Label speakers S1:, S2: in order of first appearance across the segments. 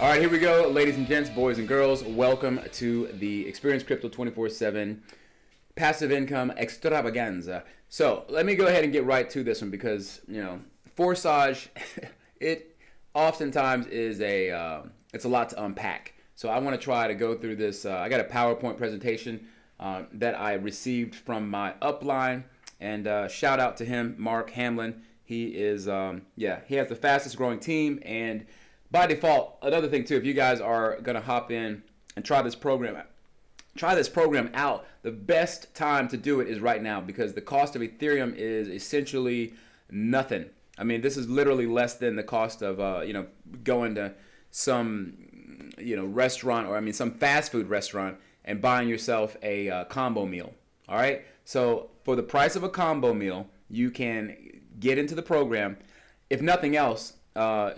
S1: All right, here we go, ladies and gents, boys and girls. Welcome to the Experience Crypto 24/7 Passive Income Extravaganza. So let me go ahead and get right to this one because, Forsage, it oftentimes is it's a lot to unpack. So I want to try to go through this. I got a PowerPoint presentation that I received from my upline, and shout out to him, Mark Hamlin. He is, he has the fastest growing team, and by default, another thing too, if you guys are going to hop in and try this program out, the best time to do it is right now because the cost of Ethereum is essentially nothing. I mean, this is literally less than the cost of, going to some, restaurant, or some fast food restaurant and buying yourself a combo meal. All right. So for the price of a combo meal, you can get into the program. If nothing else,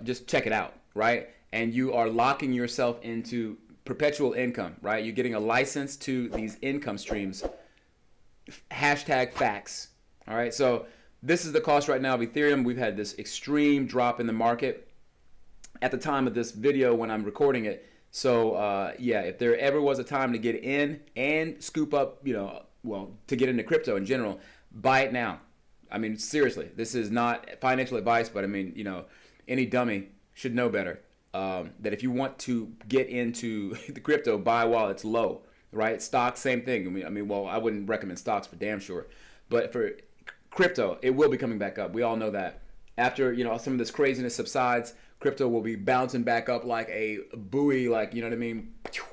S1: just check it out. Right? And you are locking yourself into perpetual income, right? You're getting a license to these income streams. Hashtag facts. All right. So this is the cost right now of Ethereum. We've had this extreme drop in the market at the time of this video when I'm recording it. So if there ever was a time to get in and scoop up, to get into crypto in general, buy it now. I mean, seriously, this is not financial advice, but any dummy should know better, that if you want to get into the crypto, buy while it's low, right? Stocks, same thing. I wouldn't recommend stocks for damn sure, but for crypto, it will be coming back up. We all know that. After, some of this craziness subsides, crypto will be bouncing back up like a buoy,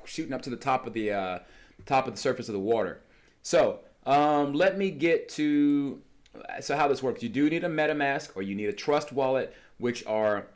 S1: shooting up to the top of the surface of the water. So let me get to how this works. You do need a MetaMask or you need a Trust wallet, which are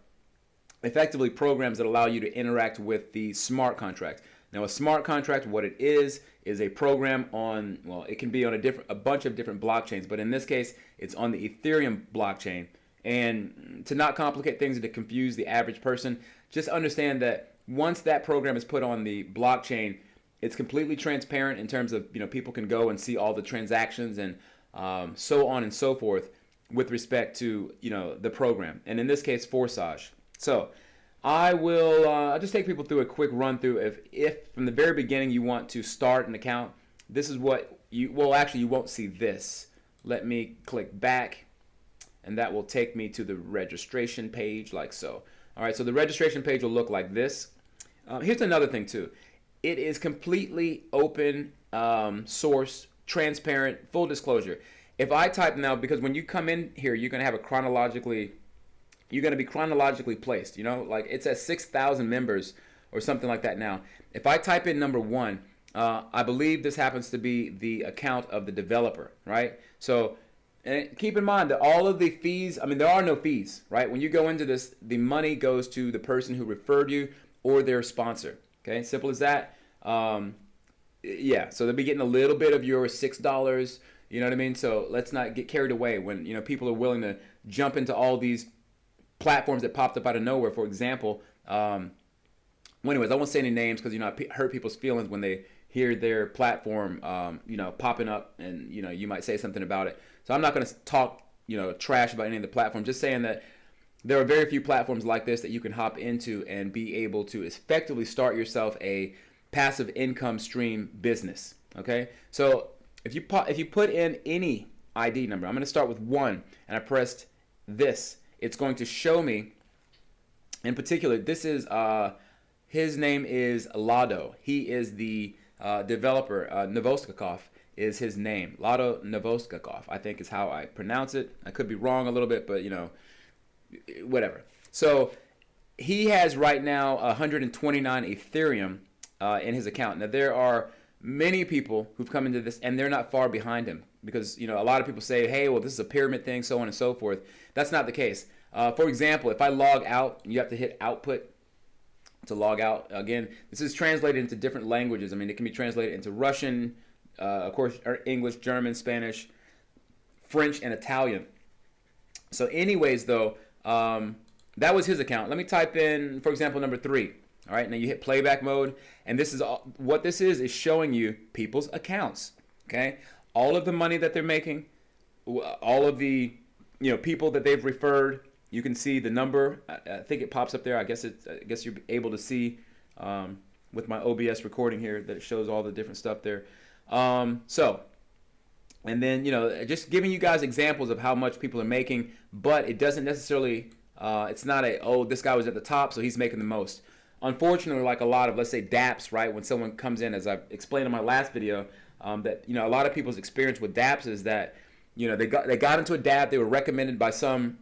S1: effectively programs that allow you to interact with the smart contract. Now, a smart contract, what it is a program on, it can be on a bunch of different blockchains, but in this case, it's on the Ethereum blockchain. And to not complicate things and to confuse the average person, just understand that once that program is put on the blockchain, it's completely transparent in terms of, people can go and see all the transactions and so on and so forth with respect to, the program. And in this case, Forsage. So I will I'll just take people through a quick run through. If from the very beginning you want to start an account, this is what you won't see this. Let me click back, and that will take me to the registration page like so. All right, so the registration page will look like this. Here's another thing too. It is completely open source, transparent, full disclosure. If I type now, because when you come in here, you're going to be chronologically placed, it's at 6,000 members or something like that now. If I type in number 1, I believe this happens to be the account of the developer, right? So keep in mind that all of the fees, there are no fees, right? When you go into this, the money goes to the person who referred you or their sponsor, okay? Simple as that. So they'll be getting a little bit of your $6, you know what I mean? So let's not get carried away when, people are willing to jump into all these platforms that popped up out of nowhere. For example, anyways, I won't say any names because I hurt people's feelings when they hear their platform, popping up, and you might say something about it. So I'm not going to talk, trash about any of the platforms. Just saying that there are very few platforms like this that you can hop into and be able to effectively start yourself a passive income stream business. Okay, so if you put in any ID number, I'm going to start with 1, and I pressed this. It's going to show me, in particular, this is, his name is Lado. He is the developer. Novoskakov is his name. Lado Novoskakov, I think is how I pronounce it. I could be wrong a little bit, but, whatever. So he has right now 129 Ethereum in his account. Now, there are many people who've come into this, and they're not far behind him because, a lot of people say, hey, well, this is a pyramid thing, so on and so forth. That's not the case. For example, if I log out, you have to hit output to log out. Again, this is translated into different languages. It can be translated into Russian, of course, English, German, Spanish, French, and Italian. So anyways, though, that was his account. Let me type in, for example, number 3. All right, now you hit playback mode, and this is what this is showing you people's accounts. Okay, all of the money that they're making, all of the people that they've referred, you can see the number. I think it pops up there. I guess you're able to see with my OBS recording here that it shows all the different stuff there. So, and then, you know, just giving you guys examples of how much people are making, but it doesn't necessarily, it's not this guy was at the top, so he's making the most. Unfortunately, like a lot of, let's say, dApps, right? When someone comes in, as I explained in my last video, that, you know, a lot of people's experience with dApps is that, you know, they got into a dApp, they were recommended by some,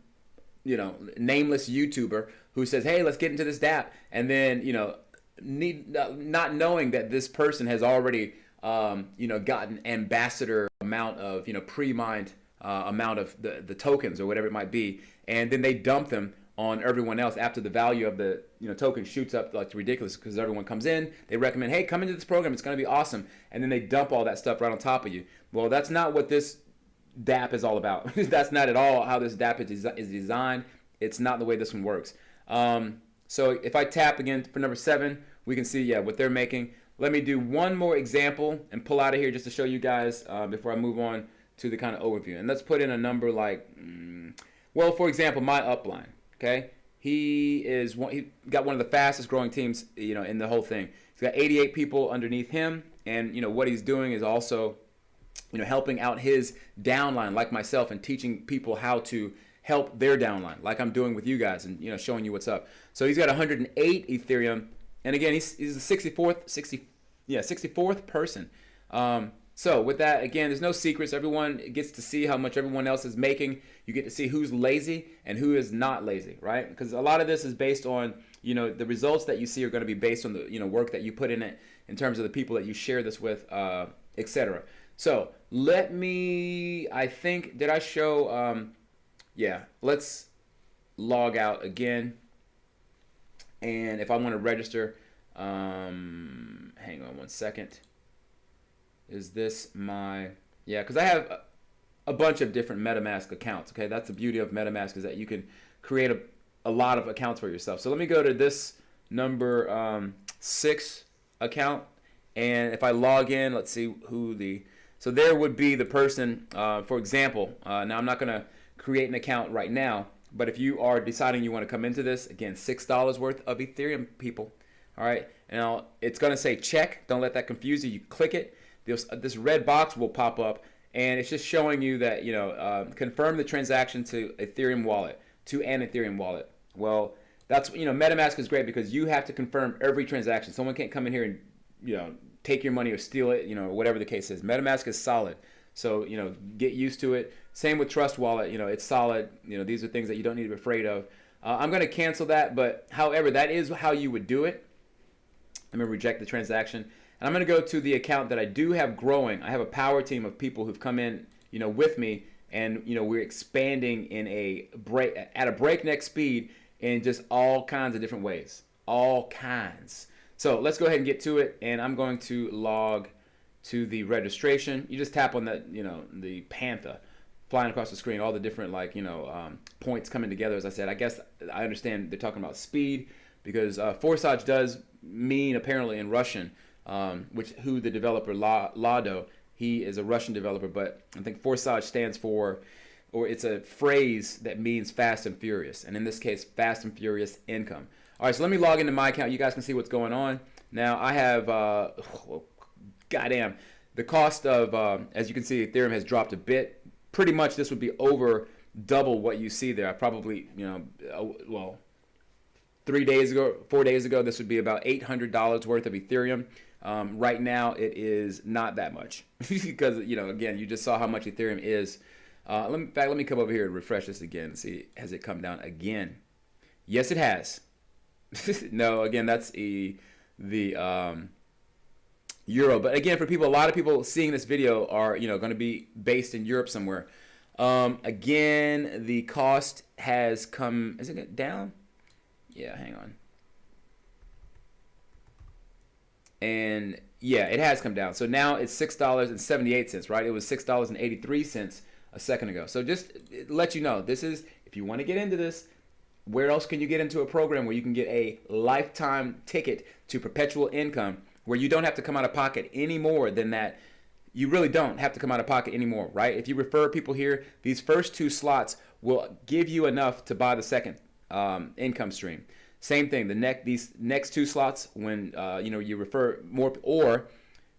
S1: you know, nameless YouTuber who says, hey, let's get into this dApp, and then, you know, not knowing that this person has already, you know, gotten ambassador amount of, you know, pre-mined amount of the tokens or whatever it might be, and then they dump them on everyone else after the value of the, you know, token shoots up like ridiculous because everyone comes in, they recommend, hey, come into this program, it's going to be awesome, and then they dump all that stuff right on top of you. Well, that's not what this dApp is all about. That's not at all how this dApp is designed. It's not the way this one works. So if I tap again for number 7, we can see, yeah, what they're making. Let me do one more example and pull out of here just to show you guys before I move on to the kind of overview. And let's put in a number like, well, for example, my upline. Okay, he got one of the fastest growing teams, you know, in the whole thing. He's got 88 people underneath him, and you know what he's doing is also, you know, helping out his downline like myself and teaching people how to help their downline like I'm doing with you guys and, you know, showing you what's up. So he's got 108 Ethereum, and again, he's the 64th person. So with that, again, there's no secrets. Everyone gets to see how much everyone else is making. You get to see who's lazy and who is not lazy, right? Because a lot of this is based on, you know, the results that you see are going to be based on the, you know, work that you put in it in terms of the people that you share this with, etc. So let me, I think, did I show, yeah, let's log out again. And if I want to register, hang on one second. Is this my, yeah, because I have a bunch of different MetaMask accounts, okay? That's the beauty of MetaMask, is that you can create a lot of accounts for yourself. So let me go to this number 6 account, and if I log in, let's see who so there would be the person, for example, now I'm not going to create an account right now, but if you are deciding you want to come into this, again, $6 worth of Ethereum, people, all right? Now, it's going to say check. Don't let that confuse you. You click it. This red box will pop up, and it's just showing you that, you know, confirm the transaction to Ethereum wallet, to an Ethereum wallet. Well, that's, you know, MetaMask is great because you have to confirm every transaction. Someone can't come in here and, you know, take your money or steal it, you know, whatever the case is. MetaMask is solid. So, you know, get used to it. Same with Trust Wallet, you know, it's solid. You know, these are things that you don't need to be afraid of. I'm going to cancel that, but however, that is how you would do it. I'm going to reject the transaction. And I'm going to go to the account that I do have growing. I have a power team of people who've come in, you know, with me, and, you know, we're expanding at a breakneck speed in just all kinds of different ways. All kinds. So let's go ahead and get to it, and I'm going to log to the registration. You just tap on that, you know, the panther flying across the screen, all the different, like, you know, points coming together. As I said, I guess I understand they're talking about speed, because Forsage does mean, apparently in Russian, who the developer Lado, he is a Russian developer, but I think Forsage stands for, or it's a phrase that means fast and furious, and in this case, fast and furious income. All right, so let me log into my account. You guys can see what's going on. Now I have, goddamn, the cost of, as you can see, Ethereum has dropped a bit. Pretty much this would be over double what you see there. I probably, you know, well, 4 days ago, this would be about $800 worth of Ethereum. Right now, it is not that much because, you know, again, you just saw how much Ethereum is. In fact, let me come over here and refresh this again and see, has it come down again? Yes, it has. No, again, that's the euro. But again, for people, a lot of people seeing this video are, you know, going to be based in Europe somewhere. Again, the cost has come, is it down? Yeah, hang on. And yeah, it has come down. So now it's $6.78, right? It was $6.83 a second ago. So just let you know, this is, if you want to get into this, where else can you get into a program where you can get a lifetime ticket to perpetual income, where you don't have to come out of pocket any more than that? You really don't have to come out of pocket anymore, right? If you refer people here, these first 2 slots will give you enough to buy the second income stream. Same thing. These next 2 slots, when you refer more, or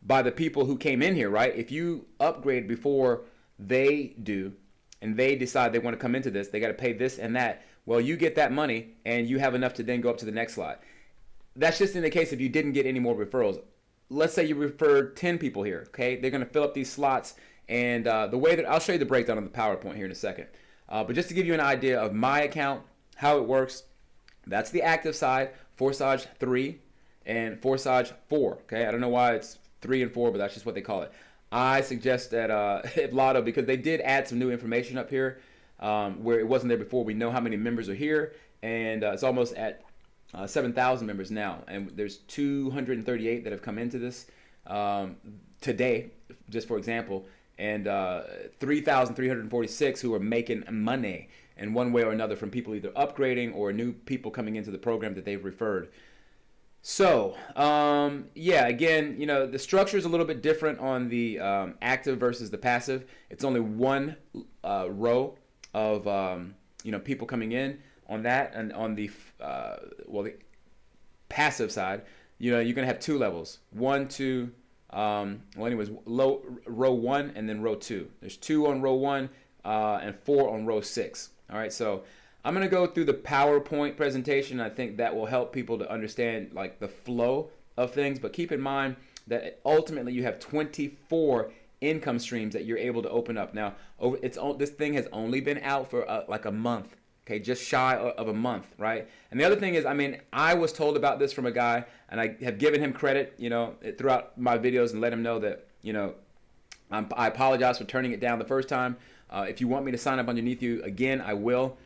S1: by the people who came in here, right? If you upgrade before they do, and they decide they want to come into this, they got to pay this and that. Well, you get that money, and you have enough to then go up to the next slot. That's just in the case if you didn't get any more referrals. Let's say you referred 10 people here, okay? They're going to fill up these slots, and the way that I'll show you the breakdown on the PowerPoint here in a second. But just to give you an idea of my account, how it works, that's the active side, Forsage 3 and Forsage 4, okay? I don't know why it's 3 and 4, but that's just what they call it. I suggest that Lotto, because they did add some new information up here where it wasn't there before. We know how many members are here, and it's almost at 7,000 members now, and there's 238 that have come into this today, just for example, and 3,346 who are making money in one way or another from people either upgrading or new people coming into the program that they've referred. So, yeah, again, the structure is a little bit different on the active versus the passive. It's only one row of, people coming in on that. And on the, the passive side, you're going to have 2 levels. 1, 2, row 1 and then row 2. There's 2 on row 1 and 4 on row 6. All right, so I'm going to go through the PowerPoint presentation. I think that will help people to understand like the flow of things. But keep in mind that ultimately you have 24 income streams that you're able to open up. Now, this thing has only been out for like a month, okay, just shy of a month, right? And the other thing is, I was told about this from a guy, and I have given him credit, throughout my videos and let him know that, I apologize for turning it down the first time. If you want me to sign up underneath you again, I will.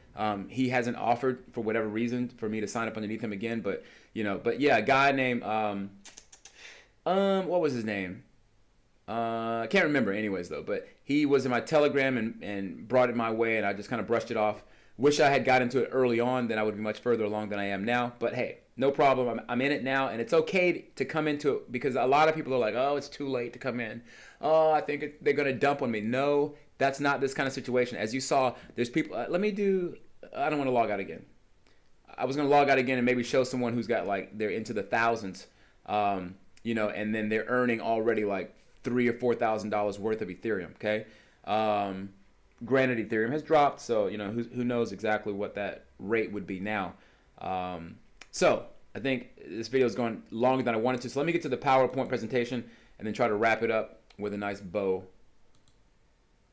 S1: He hasn't offered for whatever reason for me to sign up underneath him again, but yeah, a guy named what was his name? I can't remember anyways though, but he was in my Telegram and brought it my way, and I just kind of brushed it off. Wish I had got into it early on, then I would be much further along than I am now, but hey, no problem. I'm in it now, and it's okay to come into it, because a lot of people are like, oh, it's too late to come in. Oh, I think they're going to dump on me. No, that's not this kind of situation. As you saw, there's people, I don't want to log out again. I was going to log out again and maybe show someone who's got they're into the thousands, and then they're earning already like $3,000 or $4,000 worth of Ethereum, okay? Granted, Ethereum has dropped, so who knows exactly what that rate would be now. So I think this video is going longer than I wanted to. So let me get to the PowerPoint presentation and then try to wrap it up with a nice bow.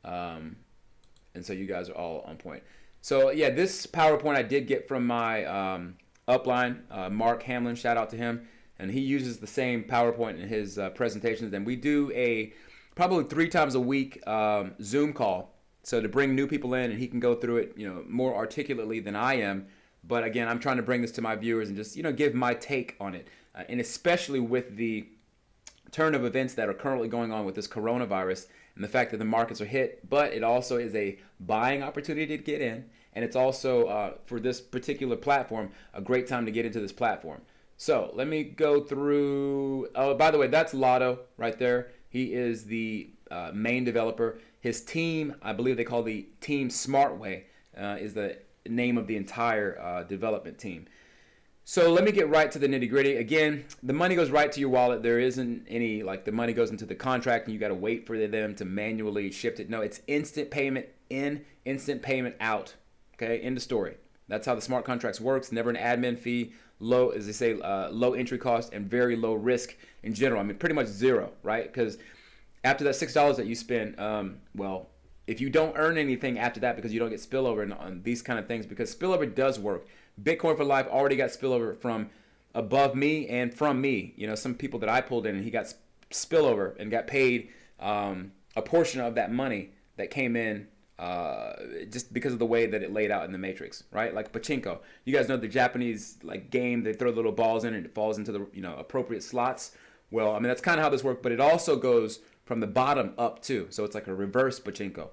S1: And so you guys are all on point. So yeah, this PowerPoint I did get from my upline, Mark Hamlin. Shout out to him. And he uses the same PowerPoint in his presentations. And we do probably 3 times a week Zoom call. So to bring new people in, and he can go through it, more articulately than I am. But again, I'm trying to bring this to my viewers and just, give my take on it. And especially with the turn of events that are currently going on with this coronavirus and the fact that the markets are hit, but it also is a buying opportunity to get in. And it's also, for this particular platform, a great time to get into this platform. So let me go through. Oh, by the way, that's Lotto right there. He is the main developer. His team, I believe they call the team Smart Way, is the name of the entire development team. So let me get right to the nitty gritty. Again, the money goes right to your wallet. There isn't any, the money goes into the contract and you got to wait for them to manually shift it. No, it's instant payment in, instant payment out. Okay, end of story. That's how the smart contracts works. Never an admin fee, low, as they say, low entry cost, and very low risk in general. Pretty much zero, right? Because after that $6 that you spend, if you don't earn anything after that because you don't get spillover on these kind of things, because spillover does work. Bitcoin for Life already got spillover from above me and from me. Some people that I pulled in, and he got spillover and got paid a portion of that money that came in just because of the way that it laid out in the matrix, right? Like pachinko. You guys know the Japanese game, they throw little balls in and it falls into the appropriate slots. Well, that's kind of how this works, but it also goes from the bottom up too. So it's like a reverse pachinko.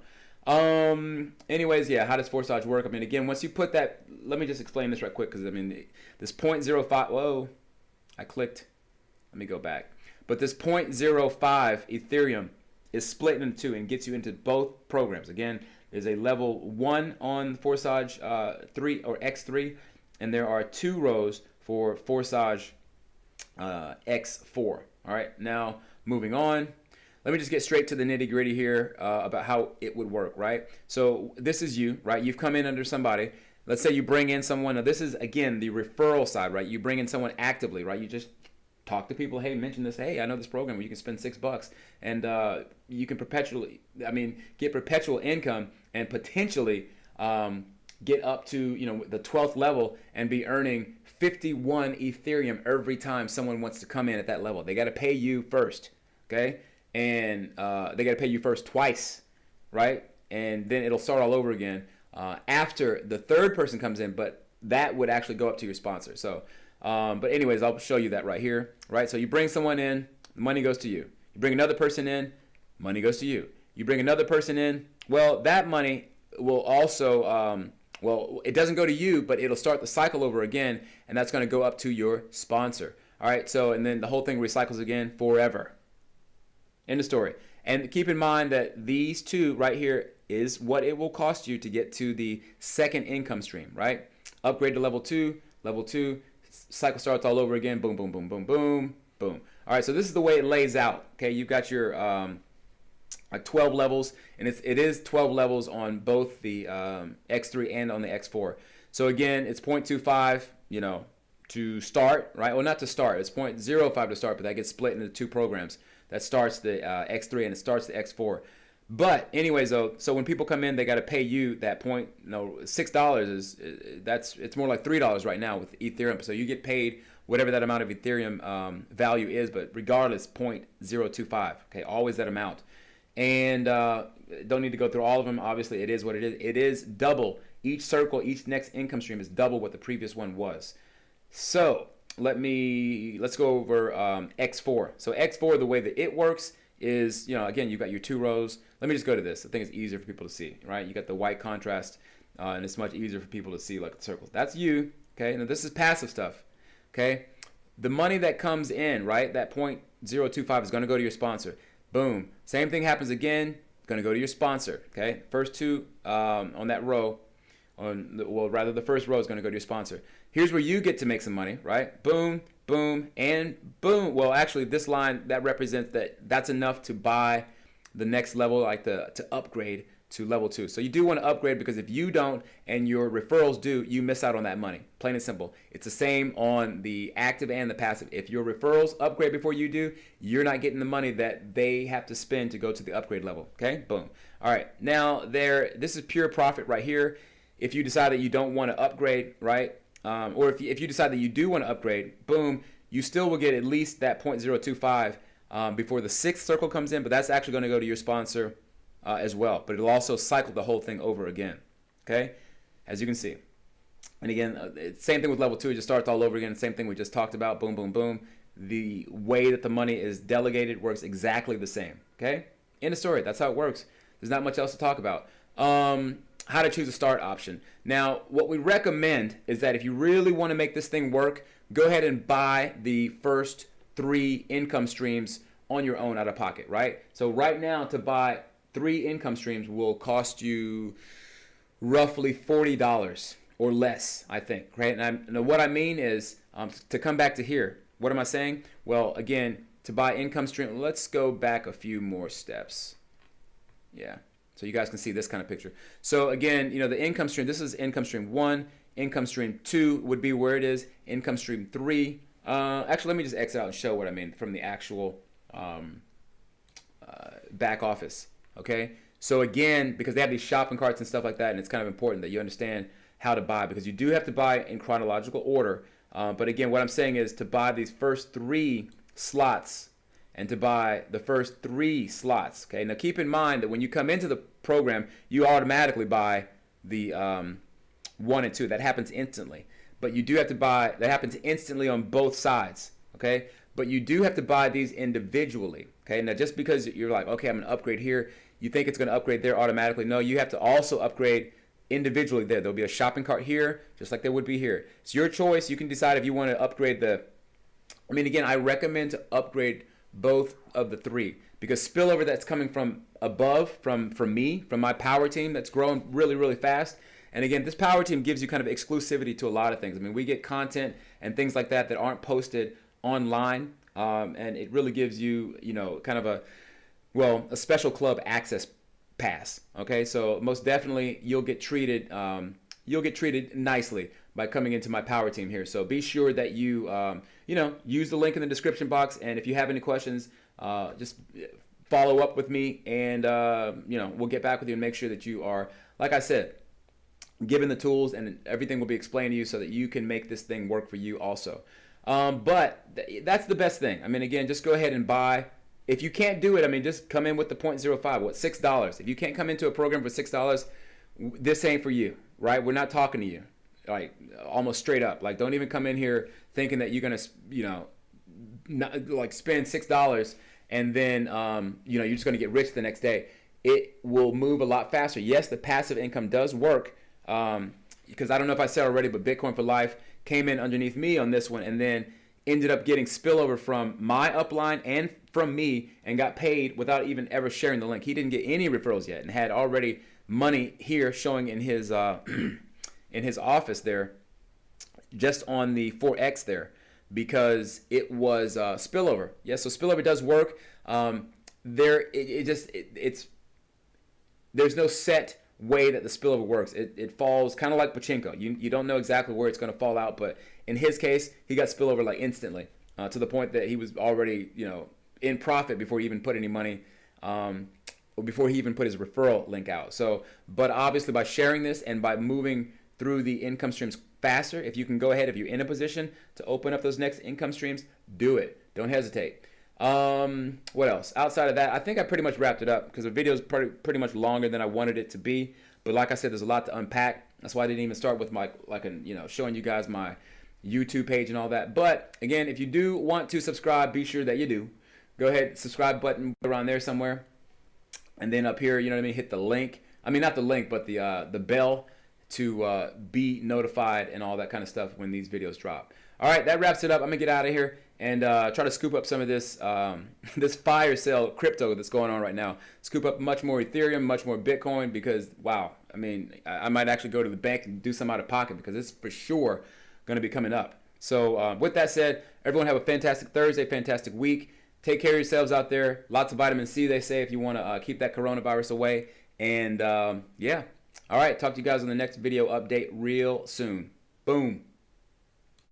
S1: Anyways, yeah, how does Forsage work? Again, once you put that, let me just explain this right quick, because this 0.05, whoa, I clicked, let me go back. But this 0.05 Ethereum is split into two and gets you into both programs. Again, there's a level 1 on Forsage 3 or X3, and there are 2 rows for Forsage X4. All right, now moving on. Let me just get straight to the nitty gritty here about how it would work, right? So this is you, right? You've come in under somebody. Let's say you bring in someone. Now this is, again, the referral side, right? You bring in someone actively, right? You just talk to people. Hey, mention this. Hey, I know this program where you can spend $6 and you can get perpetual income and potentially get up to, the 12th level and be earning 51 Ethereum every time someone wants to come in at that level. They got to pay you first, okay? And they got to pay you first twice, right? And then it'll start all over again after the third person comes in, but that would actually go up to your sponsor. So, but anyways, I'll show you that right here, right? So you bring someone in, the money goes to you. You bring another person in, money goes to you. You bring another person in, well, that money will also, it doesn't go to you, but it'll start the cycle over again, and that's going to go up to your sponsor. All right, so, and then the whole thing recycles again forever. End of story. And keep in mind that these two right here is what it will cost you to get to the second income stream, right? Upgrade to level 2, cycle starts all over again, boom, boom, boom, boom, boom, boom. All right, so this is the way it lays out, okay? You've got your like 12 levels, and it is 12 levels on both the X3 and on the X4. So again, it's 0.25, to start, right? Well, not to start, it's 0.05 to start, but that gets split into 2 programs. That starts the X3 and it starts the X4. But anyways, though, so when people come in, they got to pay you that $6 it's more like $3 right now with Ethereum. So you get paid whatever that amount of Ethereum value is, but regardless, 0.025. Okay, always that amount. And don't need to go through all of them. Obviously, it is what it is. It is double. Each circle, each next income stream is double what the previous one was. So let's go over X4. So X4, the way that it works is, again, you've got your 2 rows. Let me just go to this. I think it's easier for people to see, right? You got the white contrast, and it's much easier for people to see like the circles. That's you, okay? Now this is passive stuff, okay? The money that comes in, right, that 0.025 is going to go to your sponsor. Boom. Same thing happens again, going to go to your sponsor, okay? First 2 on that row, the first row is going to go to your sponsor. Here's where you get to make some money, right? Boom, boom, and boom. Well, actually, this line, that represents that's enough to buy the next level, like to upgrade to level 2. So you do want to upgrade, because if you don't and your referrals do, you miss out on that money. Plain and simple. It's the same on the active and the passive. If your referrals upgrade before you do, you're not getting the money that they have to spend to go to the upgrade level, okay? Boom. All right, now this is pure profit right here. If you decide that you don't want to upgrade, right? Or if you decide that you do want to upgrade, boom, you still will get at least that 0.025 before the 6th circle comes in, but that's actually going to go to your sponsor as well. But it'll also cycle the whole thing over again, okay? As you can see. And again, same thing with level 2. It just starts all over again. Same thing we just talked about. Boom, boom, boom. The way that the money is delegated works exactly the same, okay? End of story. That's how it works. There's not much else to talk about. How to choose a start option. Now, what we recommend is that if you really want to make this thing work, go ahead and buy the first 3 income streams on your own out of pocket, right? So right now, to buy 3 income streams will cost you roughly $40 or less, I think, right? And what I mean is, to come back to here, what am I saying? Well, again, to buy income stream, let's go back a few more steps. Yeah. So you guys can see this kind of picture. So again, the income stream, this is income stream 1. Income stream 2 would be where it is. Income stream 3. Actually, let me just exit out and show what I mean from the actual back office. Okay. So again, because they have these shopping carts and stuff like that, and it's kind of important that you understand how to buy, because you do have to buy in chronological order. But again, what I'm saying is to buy these first 3 slots and to buy the first 3 slots. Okay, now keep in mind that when you come into the program, you automatically buy the 1 and 2. That happens instantly. But you do have to buy, that happens instantly on both sides. Okay, but you do have to buy these individually. Okay, now just because you're like, okay, I'm going to upgrade here, you think it's going to upgrade there automatically. No, you have to also upgrade individually there. There'll be a shopping cart here, just like there would be here. It's your choice. You can decide if you want to upgrade again, I recommend to upgrade both of the 3, because spillover that's coming from above, from me, from my power team that's growing really, really fast. And again, this power team gives you kind of exclusivity to a lot of things. I mean, we get content and things like that that aren't posted online, and it really gives you, you know, kind of a special club access pass. Okay, so most definitely you'll get treated nicely by coming into my power team here. So be sure that you you know, use the link in the description box, and if you have any questions, just follow up with me, and you know, we'll get back with you and make sure that you are, like I said, given the tools, and everything will be explained to you so that you can make this thing work for you also. But that's the best thing. I mean, again, just go ahead and buy. If you can't do it, I mean, just come in with the 0.05, what, $6. If you can't come into a program for $6, this ain't for you, right? We're not talking to you, like, almost straight up. Like, don't even come in here thinking that you're gonna, you know, not, like, spend $6 and then you know, you're just gonna get rich the next day. It will move a lot faster. Yes, the passive income does work, because I don't know if I said already, but Bitcoin for Life came in underneath me on this one, and then ended up getting spillover from my upline and from me, and got paid without even ever sharing the link. He didn't get any referrals yet, and had already money here showing in his in his office there, just on the 4X there, because it was spillover. Yes, so spillover does work. There's no set way that the spillover works. It falls kind of like pachinko. You don't know exactly where it's going to fall out, but in his case, he got spillover like instantly, to the point that he was already, you know, in profit before he even put any money, or before he even put his referral link out. So, but obviously by sharing this and by moving through the income streams faster, if you can go ahead, if you're in a position to open up those next income streams, do it. Don't hesitate. What else? Outside of that, I think I pretty much wrapped it up, because the video is pretty much longer than I wanted it to be. But like I said, there's a lot to unpack. That's why I didn't even start with my, you know, showing you guys my YouTube page and all that. But again, if you do want to subscribe, be sure that you do. Go ahead, subscribe button around there somewhere. And then up here, you know what I mean, hit the link. I mean, not the link, but the bell to be notified and all that kind of stuff when these videos drop. All right, that wraps it up. I'm gonna get out of here and try to scoop up some of this this fire sale crypto that's going on right now. Scoop up much more Ethereum, much more Bitcoin, because wow, I mean, I might actually go to the bank and do some out of pocket, because it's for sure going to be coming up. So with that said, everyone have a fantastic Thursday, fantastic week. Take care of yourselves out there. Lots of vitamin C, they say, if you want to keep that coronavirus away. And yeah, all right, talk to you guys on the next video update real soon. Boom.